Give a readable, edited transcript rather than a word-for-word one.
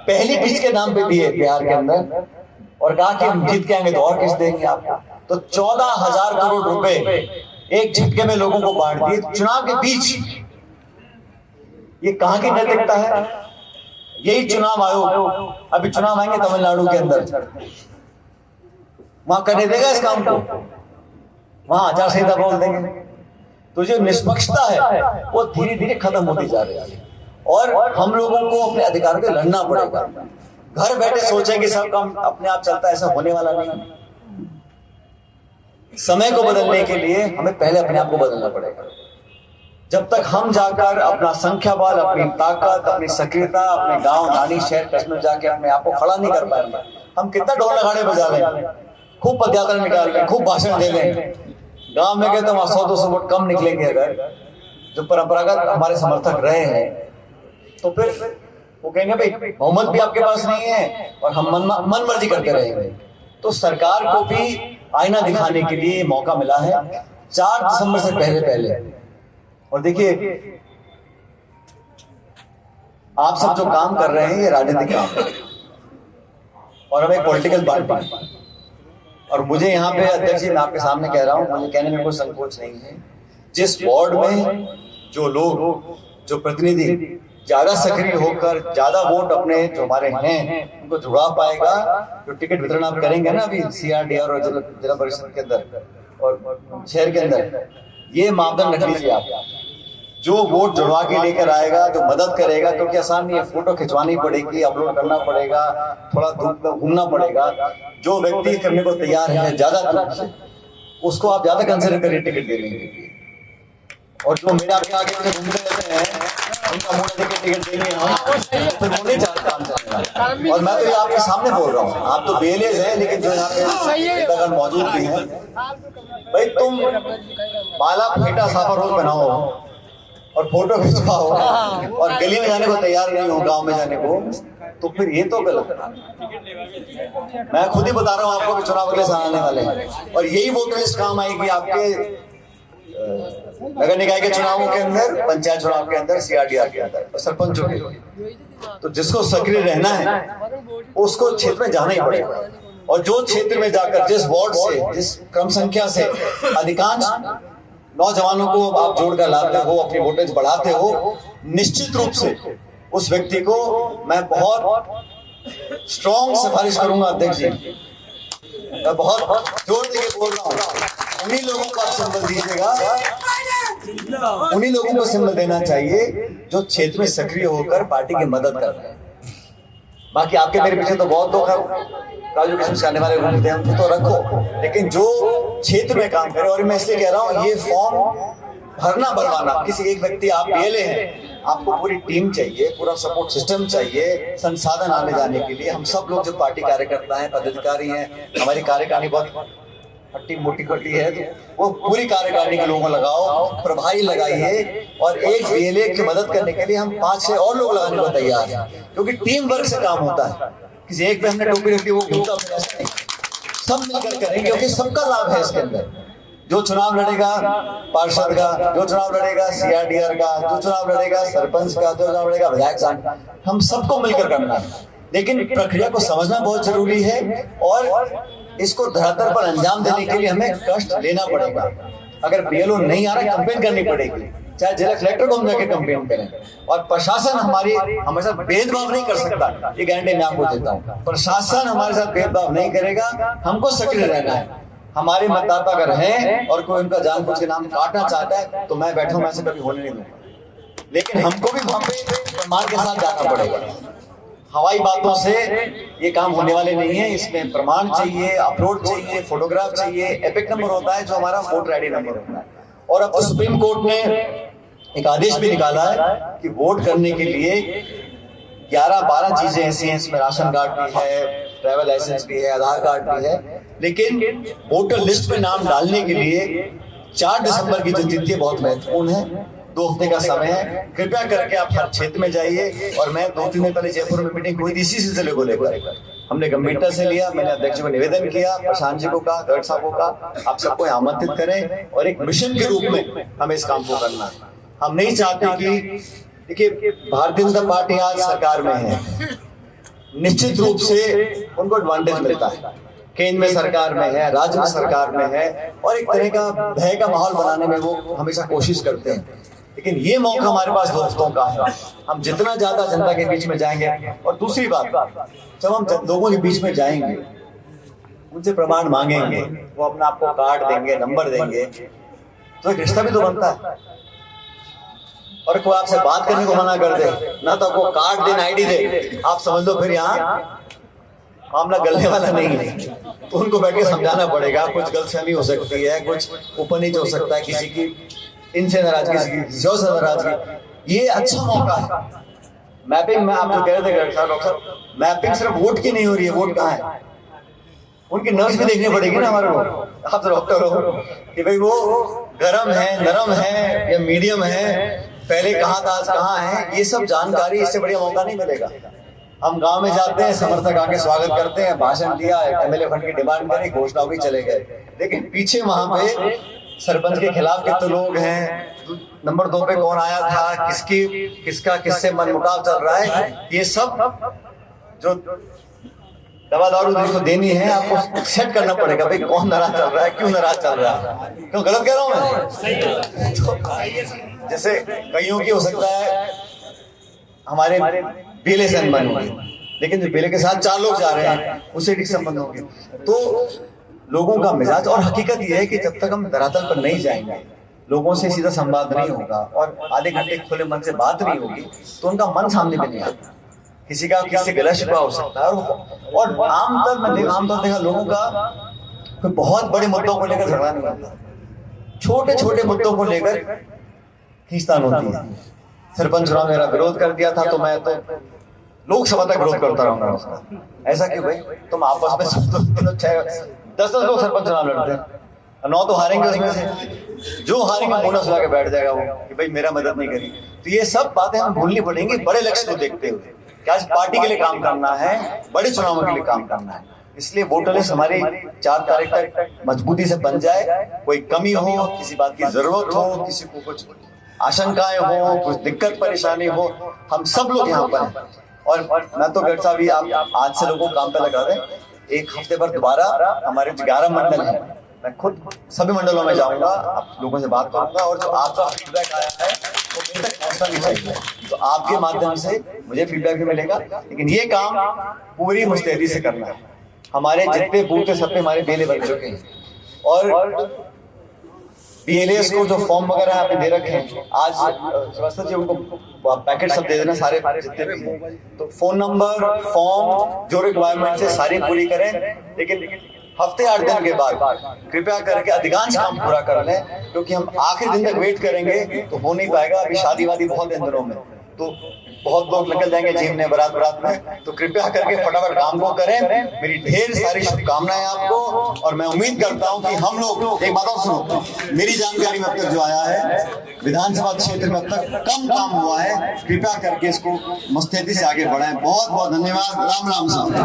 पहली किस्त के नाम पे दिए बिहार के अंदर और कहा कि हम जीत के आएंगे तो और किस्त देंगे आपको। तो 14,000 करोड़ रुपए एक झटके में लोगों को बांट दिए चुनाव के बीच। ये कहां की नैतिकता है? यही चुनाव आयोग, अभी चुनाव आएंगे तमिलनाडु के अंदर, वहां करने देगा इस काम को? वहां आचार संहिता बोल देंगे। तो जो निष्पक्षता है वो धीरे धीरे खत्म होती जा रही है और हम लोगों को अपने अधिकारों के लड़ना पड़ेगा। घर बैठे सोचें कि सब काम अपने आप चलता है, ऐसा होने वाला नहीं। समय को बदलने के लिए हमें पहले अपने आप को बदलना पड़ेगा। जब तक हम जाकर अपना संख्या बल, अपनी ताकत, अपनी सक्रियता अपने गांव, नानी, शहर, कस्बे में जाके अपने आप को खड़ा नहीं कर पाएंगे, हम कितना ढोल नगाड़े बजा लें, खूब पदयात्रा निकाल लें, खूब भाषण दे लें, गांव में गए तो वहां 100-200 वोट कम निकलेंगे अगर जो परंपरागत हमारे समर्थक रहे हैं, तो फिर वो कहेंगे भाई बहुमत भी आपके पास नहीं है और हम मन मर्जी करते रहेंगे। तो सरकार को भी आईना दिखाने के लिए मौका मिला है 4 दिसंबर से पहले। और देखिए आप सब जो काम कर रहे हैं ये राजनीतिक काम है और हम एक पॉलिटिकल पार्टी, और मुझे यहाँ पे अध्यक्ष जी मैं आपके सामने कह रहा हूँ, मुझे कहने में कोई संकोच नहीं है, जिस वार्ड में जो लोग, जो प्रतिनिधि ज्यादा सक्रिय होकर ज्यादा वोट अपने जो हमारे हैं उनको जुड़ा पाएगा, जो टिकट वितरण आप करेंगे ना अभी CRDR और जिला परिषद के अंदर और शहर के अंदर, ये मापदंड रख लीजिए आप। जो वोट जुड़वा के लेकर आएगा, जो मदद करेगा, क्योंकि आसान नहीं है, फोटो खिंचवानी पड़ेगी, अपलोड करना पड़ेगा, थोड़ा धूप में घूमना पड़ेगा। जो व्यक्ति करने को तैयार है ज्यादा धूप से, उसको आप ज्यादा कंसिडर करिए टिकट देने के लिए। और जो मेरे आपके आगे मुझे घूमते रहते हैं उनका मुंह देके टिकट देंगे हम, तो वो नहीं चाहते काम चलेगा। और मैं तो ये आपके सामने बोल रहा हूँ, आप तो बेलेज हैं, लेकिन जो यहाँ पे नेतागण मौजूद भी हैं, भाई तुम माला फेटा साफा रोज बनाओ और फोटो खिंचवाओ और गली में जाने को तैयार नहीं हो, गांव में जाने को, तो फिर ये तो गलत है। मैं खुद ही बता रहा हूँ आपको कि चुनाव अगले साल आने वाले हैं और यही वोटर लिस्ट काम आएगी आपके नगर निकाय के चुनावों के अंदर, पंचायत चुनाव के अंदर, CRDR के अंदर और सरपंचों के। तो जिसको सक्रिय रहना है उसको क्षेत्र में जाना ही पड़ेगा और जो क्षेत्र में जाकर जिस वार्ड से, जिस क्रम संख्या से अधिकांश नौजवानों को आप जोड़कर लाते हो, अपनी वोटेज बढ़ाते हो, निश्चित रूप से उस व्यक्ति को मैं बहुत स्ट्रॉन्ग सिफारिश करूंगा अध्यक्ष जी, मैं बहुत जोर देके बोल रहा हूँ, उन्हीं लोगों को आप सिंबल दीजिएगा, उन्हीं लोगों को सिंबल देना चाहिए जो क्षेत्र में सक्रिय होकर पार्टी की मदद कर रहे हैं। बाकी आपके मेरे पीछे तो बहुत लोग काजू किशमिश खाने वाले घूमते हैं, उनको तो रखो, लेकिन जो क्षेत्र में काम करे, और मैं इसलिए कह रहा हूँ ये फॉर्म भरना भरवाना किसी एक व्यक्ति, आप PLA हैं, आपको पूरी टीम चाहिए, पूरा सपोर्ट सिस्टम चाहिए, संसाधन आने जाने के लिए। हम सब लोग जो पार्टी कार्यकर्ता हैं, पदाधिकारी हैं, हमारी कार्यकारिणी बहुत हट्टी मोटी कटी है, तो वो पूरी कार्यकारिणी के लोगों को लगाओ, प्रभारी लगाइए, और एक PLA की मदद करने के लिए हम 5-6 और लोग लगाने को तैयार हैं, क्योंकि टीम वर्क से काम होता है। किसी एक पे हमने टोपी रखी वो घूमता फिर ऐसा नहीं, सब मिलकर करेंगे, क्योंकि सबका लाभ है इसके अंदर। जो चुनाव लड़ेगा पार्षद का, जो चुनाव लड़ेगा CRDR का, जो चुनाव लड़ेगा सरपंच का, जो चुनाव लड़ेगा विधायक का, हम सबको मिलकर करना है। लेकिन प्रक्रिया को समझना बहुत जरूरी है और इसको धरातल पर अंजाम देने के लिए हमें कष्ट लेना पड़ेगा। अगर BLO नहीं आ रहा, कंप्लेन करनी पड़ेगी, चाहे जिला कलेक्टर को हम जाके कंप्लेन करें, और प्रशासन हमारे साथ भेदभाव नहीं कर सकता, ये गारंटी मैं आपको देता हूँ। प्रशासन हमारे साथ भेदभाव नहीं करेगा, हमको सक्रिय रहना है। हमारे मतदाता अगर हैं और कोई उनका जानबूझ के नाम काटना चाहता है तो मैं बैठा हूं, मैं ऐसे कभी होने नहीं दूंगा। लेकिन हमको भी वहां पे प्रमाण के साथ जाना पड़ेगा। हवाई बातों से ये काम होने वाले नहीं है, इसमें प्रमाण चाहिए, अपलोड चाहिए, फोटोग्राफ चाहिए, एपिक नंबर होता है जो हमारा वोटर ID नंबर होता है। और अब तो सुप्रीम कोर्ट ने एक आदेश भी निकाला है कि वोट करने के लिए 11-12 चीजें ऐसी हैं, इसमें राशन कार्ड भी है, ट्रैवल लाइसेंस भी है, आधार कार्ड भी है, लेकिन वोटर लिस्ट में नाम डालने के लिए 4 दिसंबर की जो तिथि है बहुत महत्वपूर्ण है। 2 हफ्ते का समय है, कृपया करके आप हर क्षेत्र में जाइए। और मैं 2-3 दिन पहले जयपुर में मीटिंग हुई थी इसी सिलसिले को लेकर, हमने गंभीरता से लिया। मैंने अध्यक्ष को निवेदन किया, प्रशांत जी को कहा, गर्ग साहब को कहा, आप सबको आमंत्रित करें और एक मिशन के रूप में हमें इस काम को करना है। हम नहीं चाहते कि देखिए भारतीय जनता पार्टी आज सरकार में है, निश्चित रूप से उनको एडवांटेज मिलता है। केंद्र में सरकार में है, राज्य में सरकार में है, और एक तरह का भय का माहौल बनाने में वो हमेशा कोशिश करते हैं। लेकिन ये मौका हमारे पास दोस्तों का है, हम जितना ज्यादा जनता के बीच में जाएंगे। और दूसरी बात, जब हम लोगों के बीच में जाएंगे, उनसे प्रमाण मांगेंगे, वो अपना आपको कार्ड देंगे, नंबर देंगे, तो एक रिश्ता भी तो बनता है। और कोई आपसे बात करने को मना कर दे ना, तो आपको कार्ड दे, आईडी दे, आप समझ लो फिर यहाँ मामला गलने वाला नहीं है। तो उनको बैठ के समझाना पड़ेगा, कुछ गलतफहमी हो सकती है, कुछ ऊपर नीचे हो सकता है, किसी की इनसे नाराज, किसी की से नाराजगी। ये अच्छा मौका है। मैपिंग में आप जो कह रहे थे डॉक्टर साहब, मैपिंग सिर्फ वोट की नहीं हो रही है, वोट कहाँ है, उनकी नर्व्स भी देखनी पड़ेगी ना हमारे लोग। आप डॉक्टर हो कि भाई वो गर्म है, नरम है या मीडियम है, पहले कहाँ था आज कहाँ है, ये सब जानकारी, इससे बढ़िया मौका नहीं मिलेगा। हम गांव में जाते हैं, समर्थक आके स्वागत करते हैं, भाषण दिया, एमएलए फंड की डिमांड करी, घोषणा हुई, चले गए। लेकिन पीछे वहां पे सरपंच के खिलाफ कितने लोग हैं, नंबर 2 पे कौन आया था, किसका किससे मनमुटाव चल रहा है, ये सब जो दवा दारू जिसको देनी है, आपको सेट करना पड़ेगा। भाई कौन नाराज चल रहा है, क्यों नाराज चल रहा है, क्यों गलत कह रहा हूं मैं? तो जैसे कईयों की हो सकता है हमारे बेले से अनबन होगी, लेकिन जो बेले के साथ 4 लोग जा रहे हैं उससे ठीक संबंध होंगे। तो लोगों का मिजाज, और हकीकत यह है कि जब तक हम धरातल पर नहीं जाएंगे, लोगों से सीधा संवाद नहीं होगा और आधे घंटे खुले मन से बात नहीं होगी, तो उनका मन सामने में नहीं आता। किसी का किसी गला शिकवा हो सकता है। और आमतौर देखा लोगों का कोई बहुत बड़े मुद्दों को लेकर झगड़ा नहीं होता, छोटे छोटे मुद्दों को लेकर खींचतान होती है। सरपंच चुनाव मेरा विरोध कर दिया था, तो मैं तो लोकसभा तक विरोध करता रहूंगा उसका। ऐसा क्यों भाई, तुम आपस में 10 लोग सरपंच चुनाव लड़ते हैं, 9 तो हारेंगे, उसमें से जो हारेंगे मुंह सुला के बैठ जाएगा वो कि भाई मेरा मदद नहीं करी। तो ये सब बातें हम भूलनी पड़ेंगी बड़े लक्ष्य को देखते हुए। क्या पार्टी के लिए काम करना है, बड़े चुनावों के लिए काम करना है। इसलिए वोटर लिस्ट हमारी 4 तारीख तक मजबूती से बन जाए। कोई कमी हो, किसी बात की जरूरत हो, किसी को कुछ आशंकाएं हो, कुछ दिक्कत परेशानी हो, हम सब लोग यहाँ पर हैं। और मैं तो डॉक्टर साहब आप आज से लोगों को काम पे लगा दें। एक हफ्ते पर दोबारा हमारे 11 मंडल है, मैं खुद सभी मंडलों में जाऊंगा, आप लोगों से बात करूंगा, और जो आपका फीडबैक आया है वो मेरे तक पहुंचना भी चाहिए। तो आपके माध्यम से मुझे फीडबैक भी मिलेगा, लेकिन ये काम पूरी मुस्तैदी से करना है। हमारे जितने बूथ है सब पे हमारे बेले बन चुके हैं, और बीएलएस को जो फॉर्म वगैरह आपने दे रखे हैं, आज श्रीवास्तव जी उनको पैकेट सब दे देना सारे जितने भी हैं। तो फोन नंबर, फॉर्म, जो रिक्वायरमेंट है सारी पूरी करें, लेकिन हफ्ते 8 दिन के बाद कृपया करके अधिकांश काम पूरा कर लें, क्योंकि हम आखिरी दिन तक वेट करेंगे तो हो नहीं पाएगा। अभी शादी वादी बहुत इन दिनों में, तो बहुत लोग निकल जाएंगे जीवने बारात में। तो कृपया करके फटाफट काम को करें। मेरी ढेर सारी शुभकामनाएं आपको, और मैं उम्मीद करता हूं कि हम लोग, एक बात और सुनो, मेरी जानकारी में अब तक जो आया है विधानसभा क्षेत्र में अब तक कम काम हुआ है। कृपया करके इसको मुस्तैदी से आगे बढ़ाएं। बहुत बहुत धन्यवाद। राम राम साहब।